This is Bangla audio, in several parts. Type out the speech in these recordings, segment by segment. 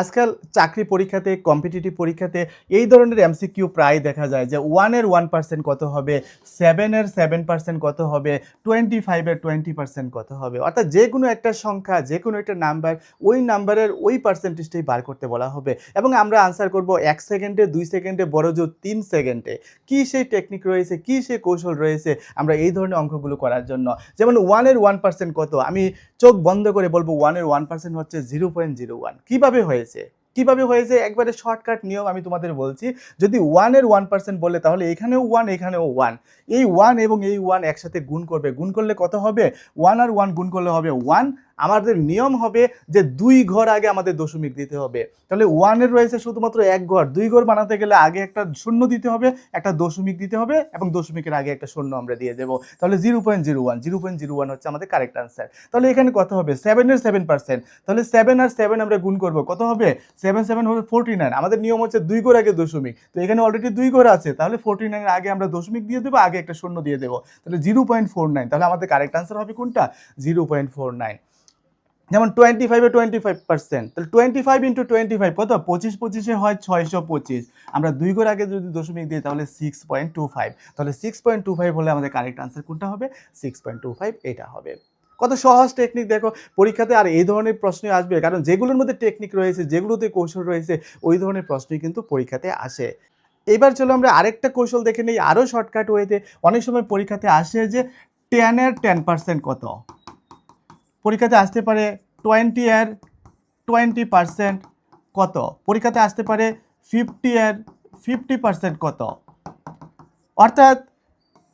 আজকাল চাকরি পরীক্ষাতে কম্পিটিটিভ পরীক্ষাতে এই ধরনের এমসিকিউ প্রায় দেখা যায় যে 1 এর 1% কত হবে, 7 এর 7% কত হবে, 25 এর 20% কত হবে। অর্থাৎ যেকোনো একটা সংখ্যা, যেকোনো একটা নাম্বার, ওই নাম্বারের ওই পার্সেন্টেজটাই বার করতে বলা হবে এবং আমরা আনসার করব 1 সেকেন্ডে, 2 সেকেন্ডে, বড়জোর 3 সেকেন্ডে। কি সেই টেকনিক রয়েছে, কি সেই কৌশল রয়েছে আমরা এই ধরনের অঙ্কগুলো করার জন্য। যেমন 1 এর 1% কত? আমি চোখ বন্ধ করে বলবো 1 এর 1% হচ্ছে 0.01। কিভাবে হয়েছে? কিভাবে হয়েছে? একবারে শর্টকাট নিয়ম আমি তোমাদের বলছি। যদি 1 এর 1% বলে তাহলে এখানেও 1 এখানেও 1। এই 1 এবং এই 1 একসাথে গুণ করবে। গুণ করলে কত হবে? 1 আর 1 গুণ করলে হবে 1। আমাদের নিয়ম হবে যে 2 ঘর আগে আমাদের দশমিক দিতে হবে। তাহলে 1 এর রয়েছে শুধুমাত্র 1 ঘর। 2 ঘর বানাতে গেলে আগে একটা শূন্য দিতে হবে, একটা দশমিক দিতে হবে এবং দশমিকের আগে একটা শূন্য আমরা দিয়ে দেব। তাহলে 0.01, 0.01 হচ্ছে আমাদের কারেক্ট আনসার। তাহলে এখানে কত হবে? 7 এর 7%। তাহলে 7 আর 7 আমরা গুণ করব। কত হবে? 7 7 হবে 49। আমাদের নিয়ম হচ্ছে 2 ঘর আগে দশমিক। তো এখানে অলরেডি 2 ঘর আছে। তাহলে 49 এর আগে আমরা দশমিক দিয়ে দেব, আগে একটা শূন্য দিয়ে দেব। তাহলে 0.49। তাহলে আমাদের কারেক্ট আনসার হবে কোনটা? 0.49। যেমন 25 এ 25%, তাহলে 25 ইন্টু 25 কত? 25 25 হয় 625। আমরা 2 ঘর আগে যদি দশমিক দিই তাহলে 6.25। তাহলে 6.25 হলে আমাদের কারেক্ট আনসার কোনটা হবে? 6.25 এটা হবে। কত সহজ টেকনিক দেখো পরীক্ষাতে। আর এই ধরনের প্রশ্নই আসবে, কারণ যেগুলোর মধ্যে টেকনিক রয়েছে, যেগুলোতে কৌশল রয়েছে, ওই ধরনের প্রশ্নই কিন্তু পরীক্ষাতে আসে। এবার চলো আমরা আরেকটা কৌশল দেখে নিই আরও শর্টকাট ওয়েতে। অনেক সময় পরীক্ষাতে আসে যে 10 এর 10% কত? পরীক্ষাতে আসতে পারে 20 এর 20% কত? পরীক্ষাতে আসতে পারে 50 এর 50% কত? অর্থাৎ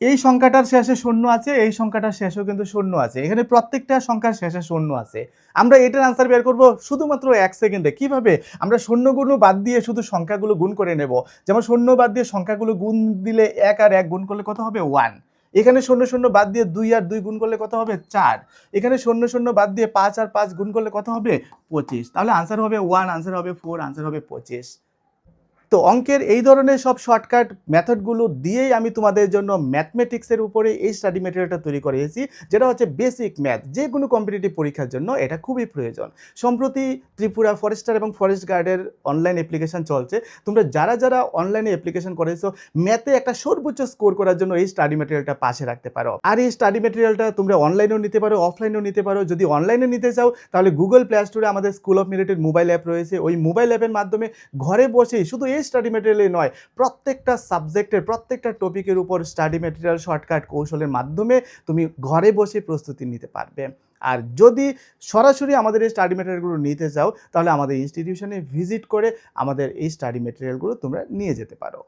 এই সংখ্যাটার শেষে শূন্য আছে, এই সংখ্যাটার শেষেও কিন্তু শূন্য আছে। এখানে প্রত্যেকটা সংখ্যার শেষে শূন্য আছে। আমরা এটার আনসার বের করব শুধুমাত্র 1 সেকেন্ডে। কিভাবে? আমরা শূন্যগুলো বাদ দিয়ে শুধু সংখ্যাগুলো গুণ করে নেব। যেমন শূন্য বাদ দিয়ে সংখ্যাগুলো গুণ দিলে 1 আর 1 গুণ করলে কত হবে? 1। এখানে শূন্য শূন্য বাদ দিয়ে 2 আর 2 গুণ করলে কত হবে? 4। এখানে শূন্য শূন্য বাদ দিয়ে 5 আর 5 গুণ করলে কত হবে? 25। তাহলে আনসার হবে 1, আনসার হবে 4, আনসার হবে 25। তো অঙ্কের এই ধরনের সব শর্টকাট মেথডগুলো দিয়েই আমি তোমাদের জন্য ম্যাথমেটিক্সের উপরে এই স্টাডি মেটেরিয়ালটা তৈরি করেছি, যেটা হচ্ছে বেসিক ম্যাথ। যে কোনো কম্পিটিটিভ পরীক্ষার জন্য এটা খুবই প্রয়োজন। সম্প্রতি ত্রিপুরা ফরেস্টার এবং ফরেস্ট গার্ডের অনলাইন অ্যাপ্লিকেশন চলছে। তোমরা যারা যারা অনলাইনে অ্যাপ্লিকেশন করেছো, ম্যাথে একটা সর্বোচ্চ স্কোর করার জন্য এই স্টাডি মেটেরিয়ালটা পাশে রাখতে পারো। আর এই স্টাডি মেটেরিয়ালটা তোমরা অনলাইনেও নিতে পারো, অফলাইনেও নিতে পারো। যদি অনলাইনে নিতে চাও তাহলে গুগল প্লে স্টোরে আমাদের স্কুল অফ মেরিটের মোবাইল অ্যাপ রয়েছে। ওই মোবাইল অ্যাপের মাধ্যমে ঘরে বসেই শুধু এই স্টাডি মেটেরিয়ালই নয়, প্রত্যেকটা সাবজেক্টের প্রত্যেকটা টপিকের উপর স্টাডি মেটেরিয়াল শর্টকাট কৌশলের মাধ্যমে তুমি ঘরে বসে প্রস্তুতি নিতে পারবে। আর যদি সরাসরি আমাদের এই স্টাডি মেটেরিয়ালগুলো নিতে চাও তাহলে আমাদের ইনস্টিটিউশনে ভিজিট করে আমাদের এই স্টাডি মেটেরিয়ালগুলো তোমরা নিয়ে যেতে পারো।